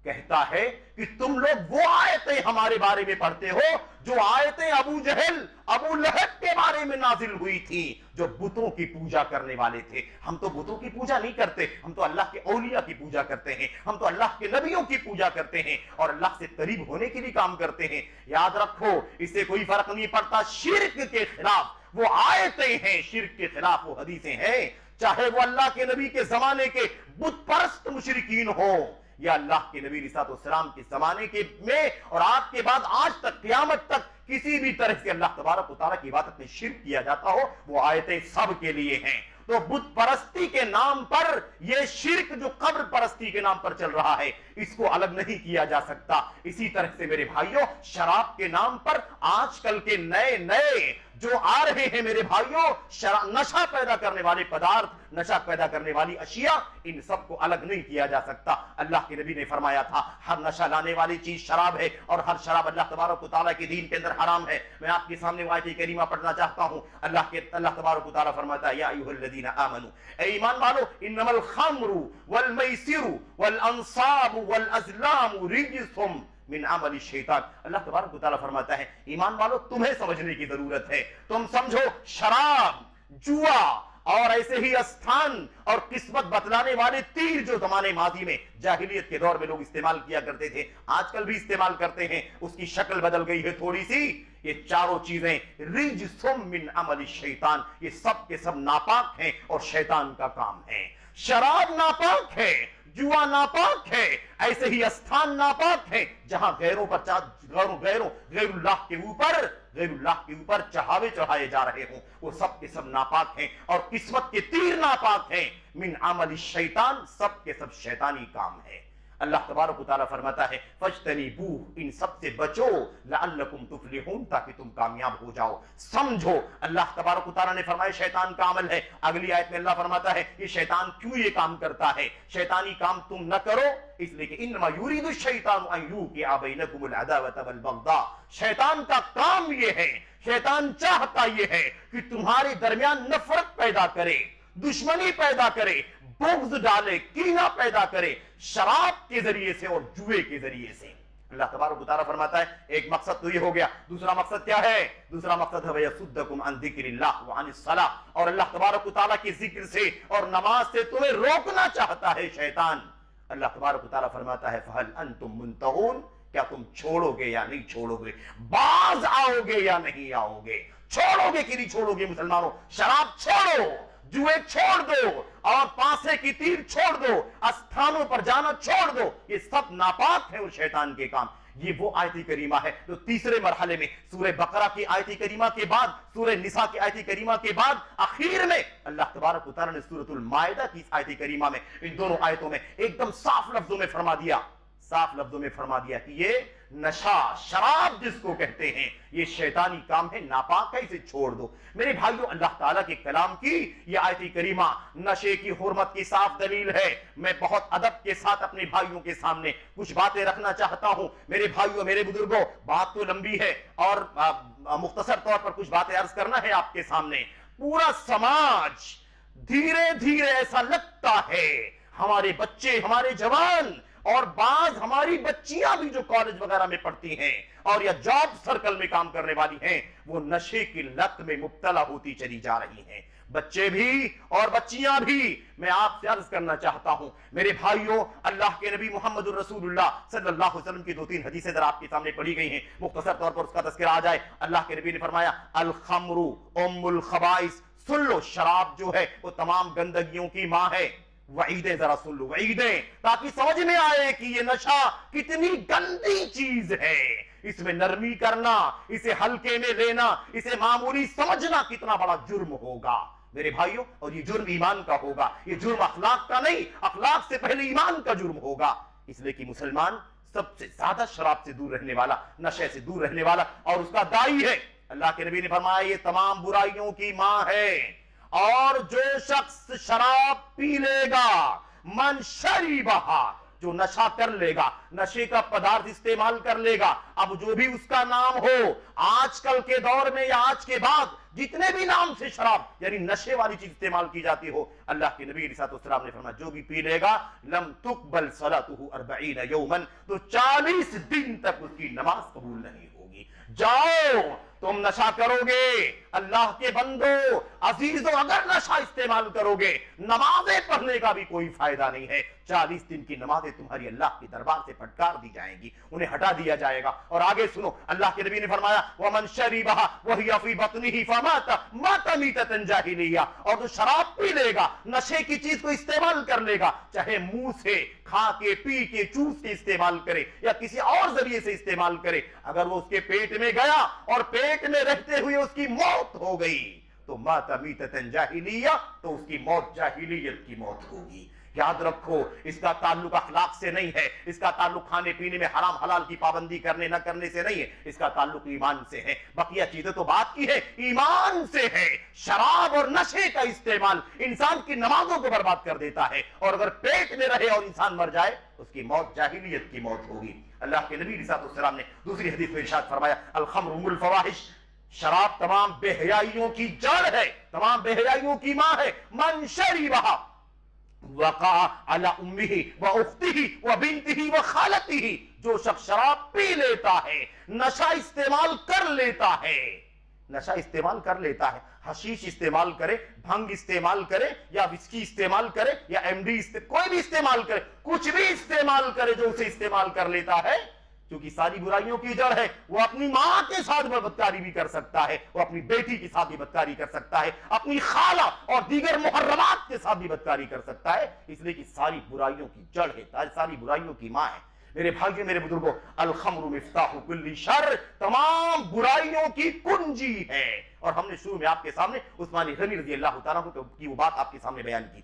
B: کہتا ہے کہ تم لوگ وہ آیتیں ہمارے بارے میں پڑھتے ہو جو آیتیں ابو جہل، ابو لہب کے بارے میں نازل ہوئی تھی، جو بتوں کی پوجا کرنے والے تھے۔ ہم تو بتوں کی پوجا نہیں کرتے، ہم تو اللہ کے اولیاء کی پوجا کرتے ہیں، ہم تو اللہ کے نبیوں کی پوجا کرتے ہیں، اور اللہ سے قریب ہونے کے لیے کام کرتے ہیں۔ یاد رکھو اس سے کوئی فرق نہیں پڑتا، شرک کے خلاف وہ آیتیں ہیں، شرک کے خلاف وہ حدیثیں ہیں، چاہے وہ اللہ کے نبی کے زمانے کے بت پرست مشرکین ہو، یا اللہ کے نبی علیہ السلام کے زمانے کے میں اور آپ کے بعد آج تک قیامت تک کسی بھی طرح سے اللہ تبارک و تعالیٰ کی عبادت میں شرک کیا جاتا ہو، وہ آیتیں سب کے لیے ہیں۔ تو بت پرستی کے نام پر یہ شرک جو قبر پرستی کے نام پر چل رہا ہے، اس کو الگ نہیں کیا جا سکتا۔ اسی طرح سے میرے بھائیوں، شراب کے نام پر آج کل کے نئے جو آ رہے ہیں میرے بھائیوں، نشہ پیدا کرنے والے پدارتھ، نشہ پیدا کرنے والی اشیاء، ان سب کو الگ نہیں کیا جا سکتا۔ اللہ کے نبی نے فرمایا تھا ہر نشہ لانے والی چیز شراب ہے، اور ہر شراب اللہ تبارک و تعالیٰ کے دین کے اندر حرام ہے۔ میں آپ کے سامنے وہ آیت کریمہ پڑھنا چاہتا ہوں۔ اللہ تبارک و تعالیٰ فرماتا ہے یا ایھا الذین آمنوا، اے ایمان والو، انما الخمر والمیسر والانصاب والازلام رجس من عمل الشیطان۔ اللہ تبارک و تعالیٰ فرماتا ہے ایمان والو تمہیں سمجھنے کی ضرورت ہے، تم سمجھو شراب، جوا اور ایسے ہی استھان اور قسمت بتلانے والے تیر جو زمانے ماضی میں جاہلیت کے دور میں لوگ استعمال کیا کرتے تھے، آج کل بھی استعمال کرتے ہیں، اس کی شکل بدل گئی ہے تھوڑی سی۔ یہ چاروں چیزیں رجس من عمل الشیطان، یہ سب کے سب ناپاک ہیں اور شیطان کا کام ہے۔ شراب ناپاک ہے، جوا ناپاک ہے، ایسے ہی استھان ناپاک ہے جہاں غیر اللہ کے اوپر چڑھاوے چڑھائے جا رہے ہوں، وہ سب کے سب ناپاک ہیں، اور قسمت کے تیر ناپاک ہیں۔ من عمل الشیطان، سب کے سب شیطانی کام ہے۔ اللہ تبارک و تعالیٰ فرماتا ہے فَاجْتَنِبُوهُ، ان سب سے بچو، لَعَلَّكُمْ تُفْلِحُونَ، تاکہ تم کامیاب ہو جاؤ۔ سمجھو اللہ تبارک و تعالیٰ نے فرمایا شیطان کا عمل ہے، اگلی آیت میں اللہ فرماتا ہے یہ شیطان کیوں یہ کام کرتا ہے، شیطانی کام تم نہ کرو، اس لیے کہ انما یرید الشیطان ان یوقع بینکم العداوۃ والبغضاء، شیطان کا کام یہ ہے، شیطان چاہتا یہ ہے کہ تمہارے درمیان نفرت پیدا کرے، دشمنی پیدا کرے، بغض ڈالے، کینہ پیدا کرے، شراب کے ذریعے سے اور جوئے کے ذریعے سے۔ اللہ تبارک و تعالیٰ فرماتا ہے ایک مقصد تو یہ ہو گیا، دوسرا مقصد کیا ہے؟ دوسرا مقصد ہے وَيَصُدَّكُمْ عَنْ ذِكْرِ اللَّهِ وَعَنِ الصَّلَاةِ، اور اللہ تبارک و تعالیٰ کے ذکر سے اور نماز سے تمہیں روکنا چاہتا ہے شیطان۔ اللہ تبارک و تعالیٰ فرماتا ہے فَهَلْ أَنْتُمْ مُنْتَهُونَ، کیا تم چھوڑو گے یا نہیں چھوڑو گے، باز آؤ گے یا نہیں آؤ گے، چھوڑو گے کہ نہیں چھوڑو گے؟ مسلمانوں، شراب چھوڑو، جوئے چھوڑ دو، اور پانسے کی تیر چھوڑ دو، استھانوں پر جانا چھوڑ دو، یہ سب ناپاک ہے اور شیطان کے کام۔ یہ وہ آیت کریمہ ہے جو تیسرے مرحلے میں سورہ بقرہ کی آیت کریمہ کے بعد، سورہ نساء کی آیت کریمہ کے بعد، اخیر میں اللہ تبارک و تعالیٰ نے سورۃ المائدہ کی آیت کریمہ میں ان دونوں آیتوں میں ایک دم صاف لفظوں میں فرما دیا کہ یہ نشہ، شراب جس کو کہتے ہیں، یہ شیطانی کام ہے، ناپاک ہے، اسے چھوڑ دو۔ میرے بھائیو، اللہ تعالیٰ کے کلام کی یہ آیت کریمہ نشے کی حرمت کی صاف دلیل ہے۔ میں بہت ادب کے ساتھ اپنے بھائیوں کے سامنے کچھ باتیں رکھنا چاہتا ہوں۔ میرے بھائیوں، میرے بزرگوں، بات تو لمبی ہے اور مختصر طور پر کچھ باتیں عرض کرنا ہے آپ کے سامنے۔ پورا سماج دھیرے دھیرے ایسا لگتا ہے، ہمارے بچے، ہمارے جوان اور بعض ہماری بچیاں بھی جو کالج وغیرہ میں پڑھتی ہیں اور یا جاب سرکل میں کام کرنے والی ہیں، وہ نشے کی لت میں مبتلا ہوتی چلی جا رہی ہیں۔ بچے بھی اور بچیاں بھی۔ میں آپ سے عرض کرنا چاہتا ہوں میرے بھائیوں، اللہ کے نبی محمد الرسول اللہ صلی اللہ علیہ وسلم کی 2-3 حدیثیں ذرا آپ کے سامنے پڑھی گئی ہیں، مختصر طور پر اس کا تذکرہ آ جائے۔ اللہ کے نبی نے فرمایا الخمر ام الخبائث، سن لو، شراب جو ہے وہ تمام گندگیوں کی ماں ہے۔ وعیدیں ذرا سن لو، وعیدیں، تاکہ سمجھ میں آئے کہ یہ نشہ کتنی گندی چیز ہے، اس میں نرمی کرنا، اسے ہلکے میں لینا، اسے معمولی سمجھنا کتنا بڑا جرم ہوگا میرے بھائیوں۔ اور یہ جرم ایمان کا ہوگا، یہ جرم اخلاق کا نہیں، اخلاق سے پہلے ایمان کا جرم ہوگا۔ اس لیے کہ مسلمان سب سے زیادہ شراب سے دور رہنے والا، نشے سے دور رہنے والا اور اس کا دائی ہے۔ اللہ کے نبی نے فرمایا یہ تمام برائیوں کی ماں ہے، اور جو شخص شراب پی لے گا، من شریبہا، جو نشہ کر لے گا، نشے کا پدارث استعمال کر لے گا، اب جو بھی اس کا نام ہو، آج کل کے دور میں یا آج کے بعد جتنے بھی نام سے شراب یعنی نشے والی چیز استعمال کی جاتی ہو، اللہ کے نبی علیہ السلام نے فرمایا جو بھی پی لے گا لم تقبل صلاتہ 40 یوما، تو 40 دن تک اس کی نماز قبول نہیں ہوگی۔ جاؤ تم نشہ کرو گے، اللہ کے بندو عزیزو، اگر نشہ استعمال کرو گے نمازیں پڑھنے کا بھی کوئی فائدہ نہیں ہے۔ 40 دن کی نمازیں تمہاری اللہ کے دربار سے پھٹکار دی جائیں گی، انہیں ہٹا دیا جائے گا۔ اور آگے سنو، اللہ کے نبی نے فرمایا وَمَنْ شَرِبَهَا وَهِيَ فِي بَطْنِهِ فَمَاتَ مَاتَ مِيتَةً جَاهِلِيَّةً، اور جو شراب پی لے گا، نشے کی چیز کو استعمال کر لے گا، چاہے منہ سے کھا کے، پی کے، چوس کے استعمال کرے یا کسی اور ذریعے سے استعمال کرے، اگر وہ اس کے پیٹ میں گیا اور پیٹ میں رہتے ہوئے اس کی موت ہو گئی تو مَاتَ مِيتَةً جَاهِلِيَّةً، تو اس کی موت جاہلیت کی موت ہوگی۔ یاد رکھو، اس کا تعلق اخلاق سے نہیں ہے، اس کا تعلق کھانے پینے میں حرام حلال کی پابندی کرنے نہ کرنے سے نہیں ہے، اس کا تعلق ایمان سے ہے۔ بقیہ چیزیں تو بات کی ہے، ایمان سے ہے۔ شراب اور نشے کا استعمال انسان کی نمازوں کو برباد کر دیتا ہے، اور اگر پیٹ میں رہے اور انسان مر جائے اس کی موت جاہلیت کی موت ہوگی۔ اللہ کے نبی علیہ السلام نے دوسری حدیث میں ارشاد فرمایا الخمر ام الفواحش، شراب تمام بے حیائیوں کی جڑ ہے، تمام بے حیائیوں کی ماں ہے۔ من شربہا وقع علی امہ و اختہ و بنتہ و خالتہ، جو شخص شراب پی لیتا ہے، نشہ استعمال کر لیتا ہے، نشہ استعمال کر لیتا ہے، حشیش استعمال کرے، بھنگ استعمال کرے، یا وسکی استعمال کرے، یا ایم ڈی کوئی بھی استعمال کرے، کچھ بھی استعمال کرے جو اسے استعمال کر لیتا ہے، کیونکہ ساری برائیوں کی جڑ ہے، وہ اپنی ماں کے ساتھ بدکاری بھی کر سکتا ہے، وہ اپنی بیٹی کے ساتھ بھی بدکاری کر سکتا ہے، اپنی خالہ اور دیگر محرمات کے ساتھ بھی بدکاری کر سکتا ہے، اس لیے کہ ساری برائیوں کی جڑ ہے، ساری برائیوں کی ماں ہے۔ میرے بھائیو، میرے بزرگوں، الخمر مفتاح کل شر، تمام برائیوں کی کنجی ہے۔ اور ہم نے شروع میں آپ کے سامنے عثمان غنی رضی اللہ تعالیٰ کی وہ بات آپ کے سامنے بیان کی۔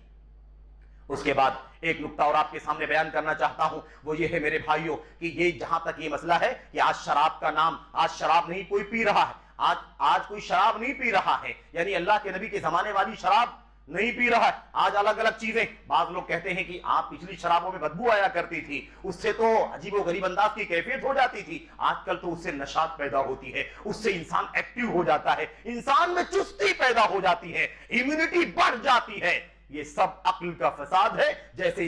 B: اس کے بعد ایک نقطہ اور آپ کے سامنے بیان کرنا چاہتا ہوں، وہ یہ ہے میرے بھائیوں کہ یہ جہاں تک یہ مسئلہ ہے کہ آج شراب کا نام، آج شراب نہیں کوئی پی رہا ہے، آج کوئی شراب نہیں پی رہا ہے، یعنی اللہ کے نبی کے زمانے والی شراب نہیں پی رہا ہے، آج الگ الگ چیزیں۔ بعض لوگ کہتے ہیں کہ آپ پچھلی شرابوں میں بدبو آیا کرتی تھی، اس سے تو عجیب و غریب انداز کی کیفیت ہو جاتی تھی، آج کل تو اس سے نشاط پیدا ہوتی ہے، اس سے انسان ایکٹیو ہو جاتا ہے، انسان میں چستی پیدا ہو جاتی ہے، امیونٹی بڑھ جاتی ہے۔ یہ سب عقل کا فساد ہے، جیسے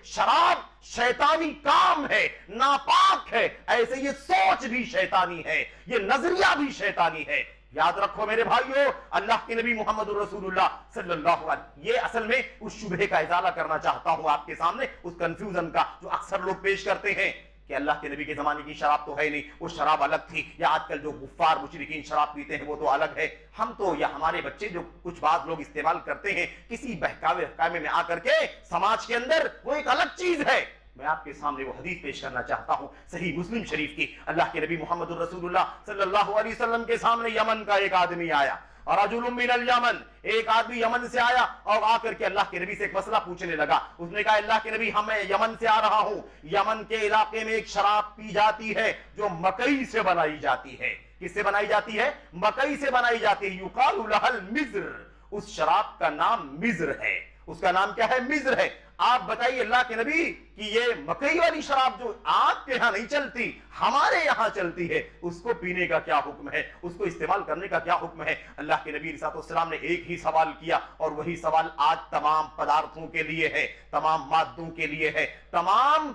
B: شراب شیطانی کام ہے، ناپاک ہے، ایسے یہ سوچ بھی شیطانی ہے، یہ نظریہ بھی شیطانی ہے۔ یاد رکھو میرے بھائیو، اللہ کے نبی محمد رسول اللہ صلی اللہ علیہ وسلم، یہ اصل میں اس شبہے کا ازالہ کرنا چاہتا ہوں آپ کے سامنے، اس کنفیوژن کا جو اکثر لوگ پیش کرتے ہیں کہ اللہ کے نبی کے زمانے کی شراب تو ہے نہیں، وہ شراب الگ تھی، یا آج کل جو کفار مشرکین شراب پیتے ہیں وہ تو الگ ہے۔ ہم تو یا ہمارے بچے جو کچھ بعض لوگ استعمال کرتے ہیں کسی بہکاوے میں آ کر کے سماج کے اندر، وہ ایک الگ چیز ہے۔ میں آپ کے سامنے وہ حدیث پیش کرنا چاہتا ہوں صحیح مسلم شریف کی۔ اللہ کے نبی محمد رسول اللہ صلی اللہ علیہ وسلم کے سامنے یمن کا ایک آدمی آیا، اور رجل من الیمن، ایک آدمی یمن سے آیا اور آ کر کے اللہ کے نبی سے ایک مسئلہ پوچھنے لگا۔ اس نے کہا اللہ کے نبی، میں یمن سے آ رہا ہوں، یمن کے علاقے میں ایک شراب پی جاتی ہے جو مکئی سے بنائی جاتی ہے۔ کس سے بنائی جاتی ہے؟ مکئی سے بنائی جاتی ہے۔ یقال لها المزر، اس شراب کا نام مزر ہے۔ اس کا نام کیا ہے؟ مزر ہے۔ آپ بتائیے اللہ کے نبی کہ یہ مکئی والی شراب جو آپ کے ہاں نہیں چلتی، ہمارے یہاں چلتی ہے، اس کو پینے کا کیا حکم ہے، اس کو استعمال کرنے کا کیا حکم ہے؟ اللہ کے نبی علیہ السلام نے ایک ہی سوال کیا، اور وہی سوال آج تمام پدارتھوں کے لیے ہے، تمام مادوں کے لیے ہے، تمام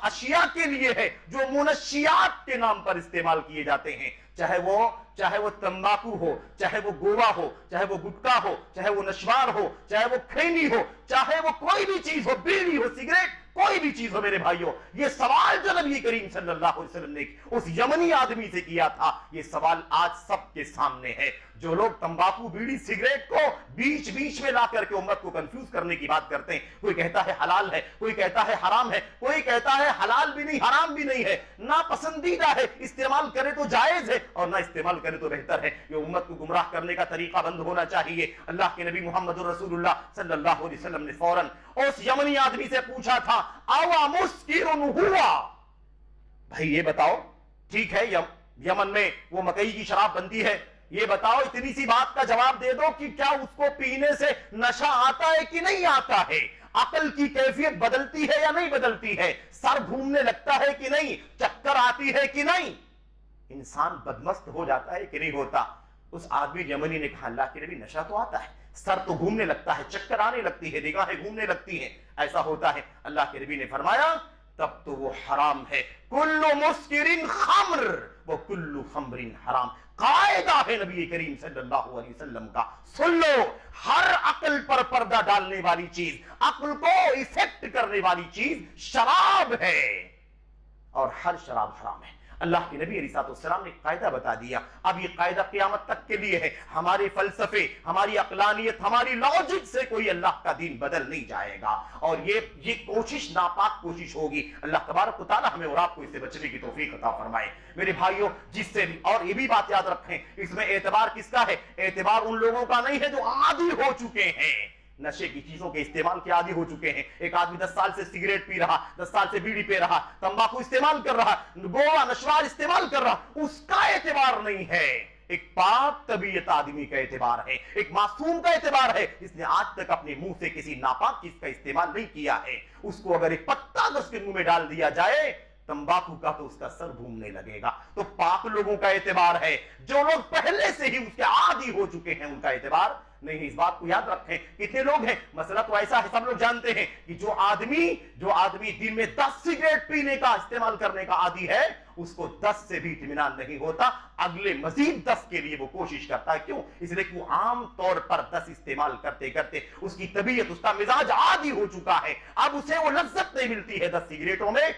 B: اشیاء کے لیے ہے جو منشیات کے نام پر استعمال کیے جاتے ہیں، چاہے وہ تمباکو ہو، چاہے وہ گوا ہو، چاہے وہ گٹکا ہو، چاہے وہ نشوار ہو، چاہے وہ کھینی ہو، چاہے وہ کوئی بھی چیز ہو، بیڑی ہو، سگریٹ، کوئی بھی چیز ہو میرے بھائیوں، یہ سوال جو نبی کریم صلی اللہ علیہ وسلم نے اس یمنی آدمی سے کیا تھا، یہ سوال آج سب کے سامنے ہے۔ جو لوگ تمباکو، بیڑی، سگریٹ کو بیچ میں لا کر کے امت کو کنفیوز کرنے کی بات کرتے ہیں، کوئی کہتا ہے حلال ہے، کوئی کہتا ہے حرام ہے، کوئی کہتا ہے حلال بھی نہیں حرام بھی نہیں ہے، ناپسندیدہ ہے، استعمال کرے تو جائز ہے اور نہ استعمال کرے تو بہتر ہے۔ یہ امت کو گمراہ کرنے کا طریقہ بند ہونا چاہیے۔ اللہ کے نبی محمد رسول اللہ صلی اللہ علیہ وسلم نے فوراً اس یمنی آدمی سے پوچھا تھا، اوا مسکرن ہوا، بھائی یہ بتاؤ، ٹھیک ہے یمن میں وہ مکئی کی شراب بنتی ہے، یہ بتاؤ، اتنی سی بات کا جواب دے دو کہ کیا اس کو پینے سے نشہ آتا ہے کہ نہیں آتا ہے، عقل کی کیفیت بدلتی ہے یا نہیں بدلتی ہے، سر گھومنے لگتا ہے کہ نہیں، چکر آتی ہے کہ نہیں، انسان بدمست ہو جاتا ہے کہ نہیں ہوتا۔ اس آدمی یمنی نے کہا اللہ کے نبی نشہ تو آتا ہے، سر تو گھومنے لگتا ہے، چکر آنے لگتی ہے، نگاہیں گھومنے لگتی ہیں، ایسا ہوتا ہے۔ اللہ کے نبی نے فرمایا تب تو وہ حرام ہے، کل مسکر خمر و کل خمر حرام، قاعدہ ہے نبی کریم صلی اللہ علیہ وسلم کا، سن لو، ہر عقل پر پردہ ڈالنے والی چیز، عقل کو افیکٹ کرنے والی چیز شراب ہے، اور ہر شراب حرام ہے۔ اللہ کے نبی علیہ السلام نے قاعدہ بتا دیا۔ اب یہ قاعدہ قیامت تک کے لیے ہے، ہمارے فلسفے، ہماری عقلانیت، ہماری لاجک سے کوئی اللہ کا دین بدل نہیں جائے گا، اور یہ کوشش ناپاک کوشش ہوگی۔ اللہ تبارک و تعالی ہمیں اور آپ کو اس سے بچنے کی توفیق عطا فرمائے۔ میرے بھائیوں، جس سے بھی، اور یہ بھی بات یاد رکھیں، اس میں اعتبار کس کا ہے؟ اعتبار ان لوگوں کا نہیں ہے جو عادی ہو چکے ہیں، نشے کی چیزوں کے استعمال کے عادی ہو چکے ہیں۔ ایک آدمی 10 سال سے سگریٹ پی رہا، 10 سال سے بیڑی پی رہا، تمباکو استعمال کر رہا، گوا نشوار استعمال کر رہا، اس کا اعتبار نہیں ہے۔ ایک پاک طبیعت آدمی کا اعتبار ہے، ایک معصوم کا اعتبار ہے، جس نے آج تک اپنے منہ سے کسی ناپاک چیز کا استعمال نہیں کیا ہے۔ اس کو اگر ایک پتا اس کے منہ میں ڈال دیا جائے تمباکو کا، تو اس کا سر گھومنے لگے گا۔ تو پاک لوگوں کا اعتبار ہے، جو لوگ پہلے سے ہی اس کے عادی ہو چکے ہیں ان کا اعتبار نہیں, اس بات کو یاد رکھیں. کتنے لوگ ہیں, مسئلہ تو ایسا ہے, سب لوگ جانتے ہیں کہ جو آدمی دن میں 10 سگریٹ پینے کا استعمال کرنے کا عادی ہے, اس کو 10 سے بھی اطمینان نہیں ہوتا, اگلے مزید 10 کے لیے وہ کوشش کرتا ہے. کیوں؟ اس لیے کہ وہ عام طور پر 10 استعمال کرتے کرتے اس کی طبیعت, اس کا مزاج عادی ہو چکا ہے, اب اسے وہ لذت نہیں ملتی ہے 10 سگریٹوں میں,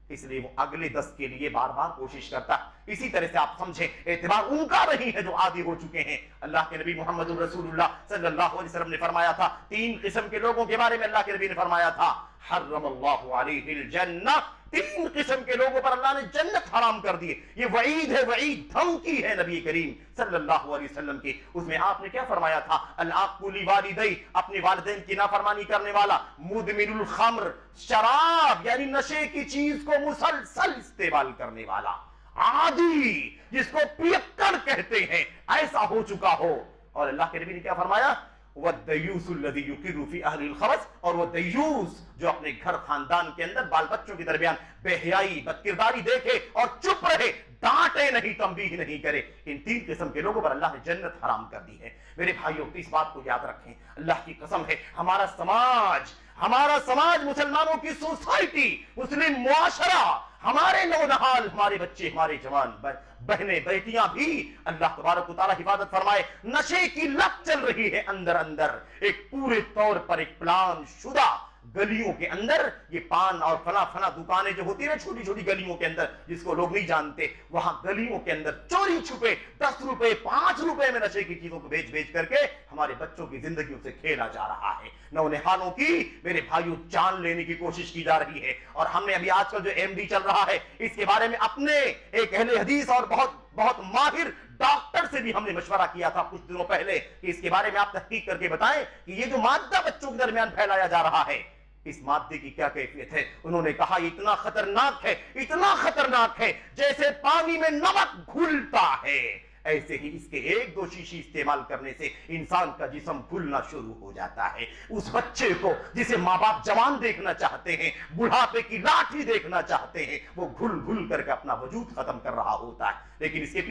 B: اس لیے وہ اگلے 10 کے لیے بار بار کوشش کرتا ہے. اسی طرح سے آپ سمجھیں, اعتبار ان کا نہیں ہے جو عادی ہو چکے ہیں. اللہ کے نبی محمد رسول اللہ صلی اللہ علیہ وسلم نے فرمایا تھا, 3 قسم کے لوگوں کے بارے میں اللہ کے نبی نے فرمایا تھا, حرم اللہ علیہ الجنہ, 3 قسم کے لوگوں پر اللہ نے جنت حرام کر دی. یہ وعید ہے, وعید دھمکی ہے نبی کریم صلی اللہ علیہ وسلم کی. اس میں آپ نے کیا فرمایا تھا, العاق لوالدی, اپنے والدین کی نافرمانی کرنے والا, مدمن الخمر, شراب یعنی نشے کی چیز کو مسلسل استعمال کرنے والا, عادی جس کو پیکر کہتے ہیں, ایسا ہو چکا ہو. اور اللہ کے نبی نے کیا فرمایا, والدیوس الذی یقر فی اہل الخبث, اور وہ دیوس جو اپنے گھر خاندان کے اندر بال بچوں کے درمیان بے حیائی بدکرداری دیکھے اور چپ رہے, ڈانٹے نہیں, تنبیہ نہیں کرے. ان 3 قسم کے لوگوں پر اللہ نے جنت حرام کر دی ہے. میرے بھائیوں, اس بات کو یاد رکھیں, اللہ کی قسم ہے, ہمارا سماج, مسلمانوں کی سوسائٹی, مسلم معاشرہ, ہمارے نونہال, ہمارے بچے, ہمارے جوان بہنیں, بیٹیاں بھی, اللہ تبارک و تعالی حفاظت فرمائے, نشے کی لت چل رہی ہے اندر. ایک پورے طور پر ایک پلان شدہ گلیوں کے اندر یہ پان اور فلاں دکانیں جو ہوتی ہیں چھوٹی چھوٹی گلیوں کے اندر, جس کو لوگ نہیں جانتے, وہاں گلیوں کے اندر چوری چھپے 10 روپے 5 روپے میں نشے کی چیزوں کو بیچ کر کے ہمارے بچوں کی زندگیوں سے کھیلا جا رہا ہے. نونہالوں کی, میرے بھائیوں, جان لینے کی کوشش کی جا رہی ہے. اور ہم نے ابھی آج کل جو MD چل رہا ہے, اس کے بارے میں اپنے ایک اہل حدیث اور بہت ماہر ڈاکٹر سے بھی ہم نے مشورہ کیا تھا کچھ دنوں پہلے کہ اس کے بارے میں آپ تحقیق کر کے بتائیں کہ یہ جو مادہ بچوں کے درمیان پھیلایا جا رہا ہے, اس مادے کی کیا کیفیت ہے. انہوں نے کہا یہ اتنا خطرناک ہے جیسے پانی میں نمک گھلتا ہے, ایسے ہی اس کے 1-2 شیشی استعمال کرنے سے انسان کا جسم گھلنا شروع ہو جاتا ہے. اس بچے کو جسے ماں باپ جوان دیکھنا چاہتے ہیں, بڑھاپے کی لاٹھی دیکھنا چاہتے ہیں, وہ گھل کر کے اپنا وجود ختم کر رہا ہوتا ہے. لیکن اس کے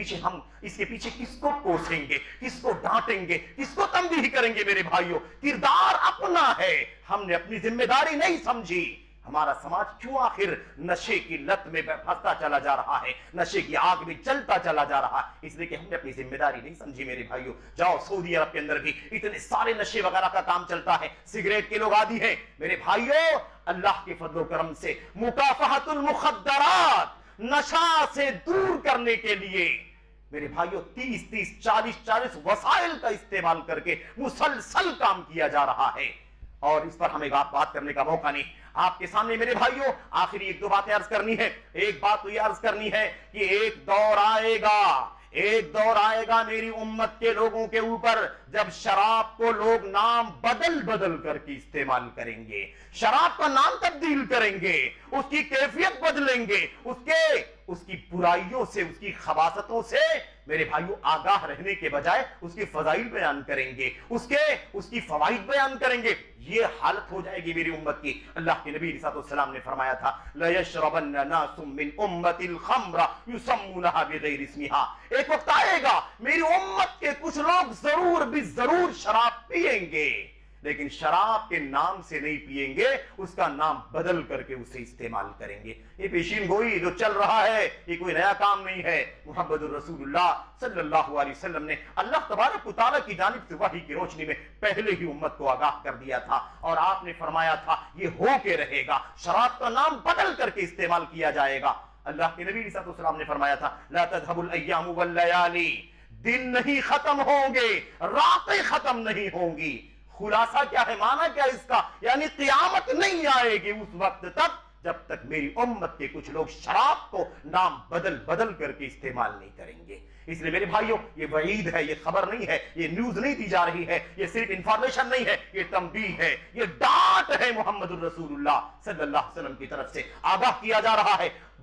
B: پیچھے کس کو کوسیں گے, کس کو ڈانٹیں گے, کس کو تنبیہ کریں گے. میرے بھائیوں, کردار اپنا ہے, ہم نے اپنی ذمہ داری نہیں سمجھی. ہمارا سماج کیوں آخر نشے کی لت میں پھنستا چلا جا رہا ہے, نشے کی آگ میں جلتا چلا جا رہا ہے, اس لیے کہ ہم نے اپنی ذمہ داری نہیں سمجھی. میرے بھائیوں, جاؤ سعودی عرب کے اندر بھی اتنے سارے نشے وغیرہ کا کام چلتا ہے, سگریٹ کے لوگ عادی ہیں. میرے بھائیوں, اللہ کے فضل و کرم سے مکافحۃ المخدرات, نشہ سے دور کرنے کے لیے میرے بھائیوں 30 40 وسائل کا استعمال کر کے مسلسل کام کیا جا رہا ہے. اور اس پر ہمیں بات کرنے کا موقع نہیں. آپ کے سامنے میرے بھائیوں آخری 1-2 باتیں عرض کرنی ہے. ایک بات تو یہ عرض کرنی ہے کہ ایک دور آئے گا میری امت کے لوگوں کے اوپر جب شراب کو لوگ نام بدل کر کے استعمال کریں گے, شراب کا نام تبدیل کریں گے, اس کی کیفیت بدلیں گے, اس کی برائیوں سے, اس کی خباثتوں سے میرے بھائیوں آگاہ رہنے کے بجائے اس کی فضائل بیان کریں گے, اس کی فوائد بیان کریں گے. یہ حالت ہو جائے گی میری امت کی. اللہ کے نبی صلی اللہ علیہ وسلم نے فرمایا تھا, لَيَشْرَبَنَّ نَاسٌ مِّنْ أُمَّةِ الْخَمْرَ يُسَمُّونَهَا بِغَيْرِ اسْمِهَا. ایک وقت آئے گا میری امت کے کچھ لوگ ضرور شراب پیئیں گے, لیکن شراب کے نام سے نہیں پیئیں گے, اس کا نام بدل کر کے اسے استعمال کریں گے. یہ پیشین گوئی جو چل رہا ہے یہ کوئی نیا کام نہیں ہے. محمد الرسول اللہ صلی اللہ علیہ وسلم نے اللہ تبارک و تعالیٰ کی جانب سے وحی کی روشنی میں پہلے ہی امت کو آگاہ کر دیا تھا, اور آپ نے فرمایا تھا یہ ہو کے رہے گا, شراب کا نام بدل کر کے استعمال کیا جائے گا. اللہ کے نبی صلی اللہ علیہ وسلم نے فرمایا تھا, لا تذهب الايام والليالي, دن نہیں ختم ہوں گے, راتیں ختم نہیں ہوں گی. خلاصہ کیا ہے, معنی کیا اس کا, یعنی قیامت نہیں آئے گی اس وقت تک جب تک میری امت کے کچھ لوگ شراب کو نام بدل کر کے استعمال نہیں کریں گے. اس لیے میرے بھائیوں یہ وعید ہے, یہ خبر نہیں ہے, یہ نیوز نہیں دی جا رہی ہے, یہ صرف انفارمیشن نہیں ہے, یہ تنبیہ ہے, یہ ڈانٹ ہے. محمد الرسول اللہ صلی اللہ علیہ وسلم کی طرف سے آگاہ کیا جا رہا ہے.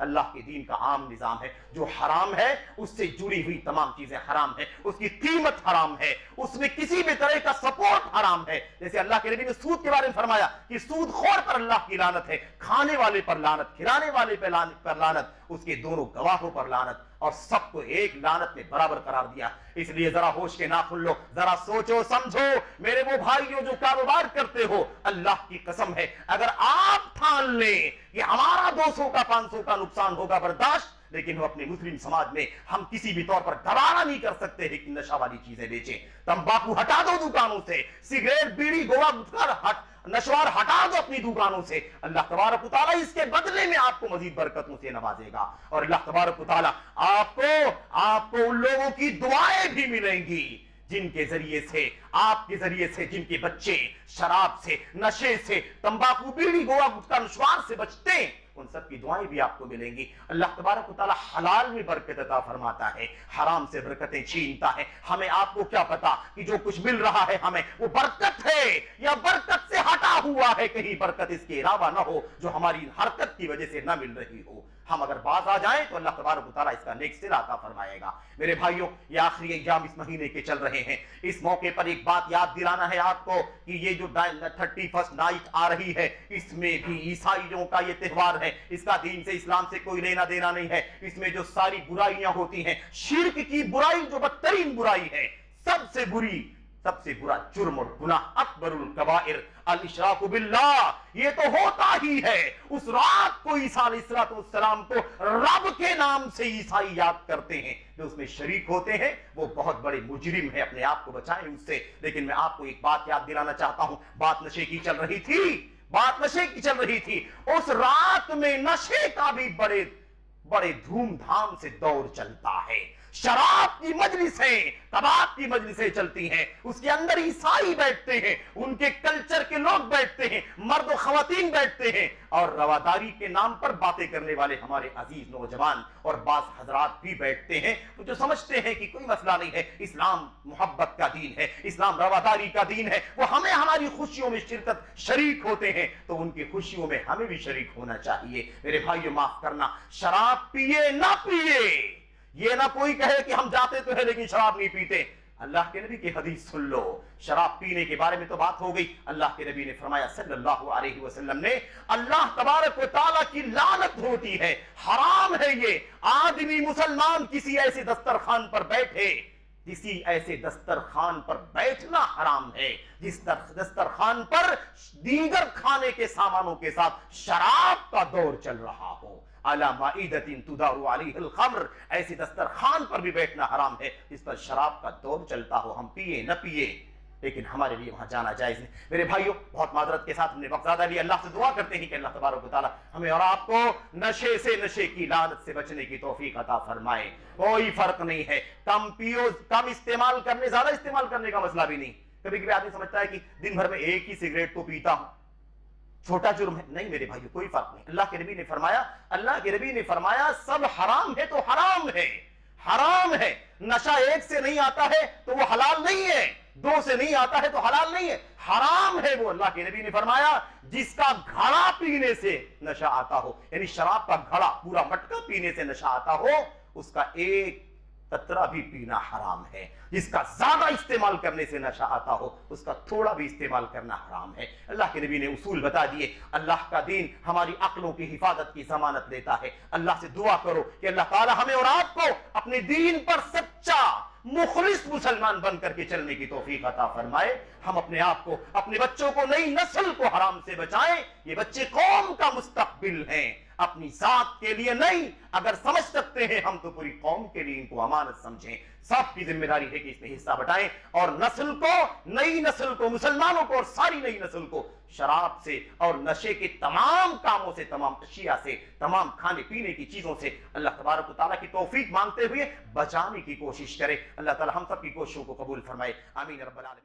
B: اللہ کے دین کا عام نظام ہے. جو حرام ہے اس سے جڑی ہوئی تمام چیزیں حرام ہے, اس کی قیمت حرام ہے, اس میں کسی بھی طرح کا سپورٹ حرام ہے. جیسے اللہ کے نبی نے سود کے بارے میں فرمایا کہ سود خور پر اللہ کی لعنت ہے, کھانے والے پر لعنت, کھلانے والے پر لعنت, اس کے دونوں گواہوں پر لعنت, اور سب کو ایک لعنت میں برابر قرار دیا. اس لیے ذرا ہوش کے ناخن لو, ذرا سوچو سمجھو میرے وہ بھائیوں جو کاروبار کرتے ہو, اللہ کی قسم ہے اگر آپ ٹھان لیں کہ ہمارا 200 کا 500 کا نقصان ہوگا برداشت, لیکن وہ اپنے مسلم سماج میں ہم کسی بھی طور پر گوارا نہیں کر سکتے کہ نشہ والی چیزیں بیچیں. تمباکو ہٹا دو دکانوں سے, سگریٹ بیڑی گوا گٹکا نشوار ہٹا دو اپنی دکانوں سے. اللہ تبارک و تعالیٰ اس کے بدلے میں آپ کو مزید برکتوں سے نوازے گا, اور اللہ تبارک و تعالیٰ آپ کو ان لوگوں کی دعائیں بھی ملیں گی جن کے ذریعے سے, آپ کے ذریعے سے, جن کے بچے شراب سے, نشے سے, تمباکو بیڑی گوا گٹکا نشوار سے بچتے ہیں, ان سب کی دعائیں بھی آپ کو ملیں گی. اللہ تبارک و تعالیٰ حلال میں برکت عطا فرماتا ہے, حرام سے برکتیں چھینتا ہے. ہمیں آپ کو کیا پتا کہ جو کچھ مل رہا ہے ہمیں وہ برکت ہے یا برکت سے ہٹا ہوا ہے, کہیں برکت اس کے علاوہ نہ ہو جو ہماری حرکت کی وجہ سے نہ مل رہی ہو. ہم اگر باز آ جائیں تو اللہ تبارک و تعالیٰ اس کا نیک صلہ عطا فرمائے گا. میرے بھائیوں, یہ آخری ایام اس مہینے کے چل رہے ہیں. اس موقع پر ایک بات یاد دلانا ہے آپ کو کہ یہ جو 31st نائٹ آ رہی ہے, اس میں بھی عیسائیوں کا یہ تہوار ہے. اس کا دین سے, اسلام سے کوئی لینا دینا نہیں ہے. اس میں جو ساری برائیاں ہوتی ہیں, شرک کی برائی جو بدترین برائی ہے, سب سے برا جرم اور گناہ, اکبر الکبائر الاشراک باللہ, یہ تو ہوتا ہی ہے. اس رات کو عیسیٰ علیہ السلام کو رب کے نام سے عیسائی یاد کرتے ہیں, جو اس میں شریک ہوتے ہیں وہ بہت بڑے مجرم ہیں. اپنے آپ کو بچائیں اس سے. لیکن میں آپ کو ایک بات یاد دلانا چاہتا ہوں, بات نشے کی چل رہی تھی. اس رات میں نشے کا بھی بڑے دھوم دھام سے دور چلتا ہے. شراب کی مجلسیں, کباب کی مجلسیں چلتی ہیں, اس کے اندر عیسائی بیٹھتے ہیں, ان کے کلچر کے لوگ بیٹھتے ہیں, مرد و خواتین بیٹھتے ہیں, اور رواداری کے نام پر باتیں کرنے والے ہمارے عزیز نوجوان اور بعض حضرات بھی بیٹھتے ہیں, جو سمجھتے ہیں کہ کوئی مسئلہ نہیں ہے, اسلام محبت کا دین ہے, اسلام رواداری کا دین ہے, وہ ہمیں ہماری خوشیوں میں شریک ہوتے ہیں, تو ان کی خوشیوں میں ہمیں بھی شریک ہونا چاہیے. میرے بھائیو, معاف کرنا, شراب پیے نہ پیے, یہ نہ کوئی کہے کہ ہم جاتے تو ہیں لیکن شراب نہیں پیتے. اللہ کے نبی کی حدیث سن لو. شراب پینے کے بارے میں تو بات ہو گئی. اللہ کے نبی نے فرمایا صلی اللہ علیہ وسلم نے, اللہ تبارک و تعالیٰ کی لعنت ہوتی ہے, حرام ہے یہ. آدمی مسلمان کسی ایسے دسترخوان پر بیٹھنا حرام ہے جس دسترخوان پر دیگر کھانے کے سامانوں کے ساتھ شراب کا دور چل رہا ہو. علی مائدۃ تدار علیہ الخمر, ایسے دسترخوان پر بھی بیٹھنا حرام ہے جس پر شراب کا دور چلتا ہو. ہم پیے نہ پیے, لیکن ہمارے لیے وہاں جانا جائز نہیں. میرے بھائیوں, بہت معذرت کے ساتھ ہم نے وقت زیادہ لیا. اللہ سے دعا کرتے ہیں کہ اللہ تبارک و تعالیٰ ہمیں اور آپ کو نشے کی لعنت سے بچنے کی توفیق عطا فرمائے. کوئی فرق نہیں ہے, کم پیو, کم استعمال کرنے, زیادہ استعمال کرنے کا مسئلہ بھی نہیں. کبھی کبھی آدمی سمجھتا ہے کہ دن بھر میں ایک ہی سگریٹ تو پیتا ہوں, چھوٹا جرم ہے. نہیں میرے بھائیو, کوئی فرق نہیں. اللہ کے نبی نے فرمایا سب حرام ہے تو حرام ہے. نشہ ایک سے نہیں آتا ہے تو وہ حلال نہیں ہے, 2 سے نہیں آتا ہے تو حلال نہیں ہے, حرام ہے وہ. اللہ کے نبی نے فرمایا جس کا گھڑا پینے سے نشہ آتا ہو, یعنی شراب کا گھڑا, پورا مٹکا پینے سے نشہ آتا ہو, اس کا ایک قطرہ بھی پینا حرام ہے. جس کا زیادہ استعمال کرنے سے نشہ آتا ہو, اس کا تھوڑا بھی استعمال کرنا حرام ہے. اللہ کے نبی نے اصول بتا دیے. اللہ کا دین ہماری عقلوں کی حفاظت کی ضمانت دیتا ہے. اللہ سے دعا کرو کہ اللہ تعالی ہمیں اور آپ کو اپنے دین پر سچا مخلص مسلمان بن کر کے چلنے کی توفیق عطا فرمائے. ہم اپنے آپ کو, اپنے بچوں کو, نئی نسل کو حرام سے بچائیں. یہ بچے قوم کا مستقبل ہیں, اپنی ذات کے لیے نہیں. اگر سمجھ سکتے ہیں ہم تو پوری قوم کے لیے ان کو امانت سمجھیں. سب کی ذمہ داری ہے کہ اس میں حصہ بٹائیں, اور نسل کو, نئی نسل کو, مسلمانوں کو اور ساری نئی نسل کو شراب سے اور نشے کے تمام کاموں سے, تمام اشیاء سے, تمام کھانے پینے کی چیزوں سے اللہ تبارک و تعالیٰ کی توفیق مانگتے ہوئے بچانے کی کوشش کرے. اللہ تعالیٰ ہم سب کی کوششوں کو قبول فرمائے. آمین رب العالمین.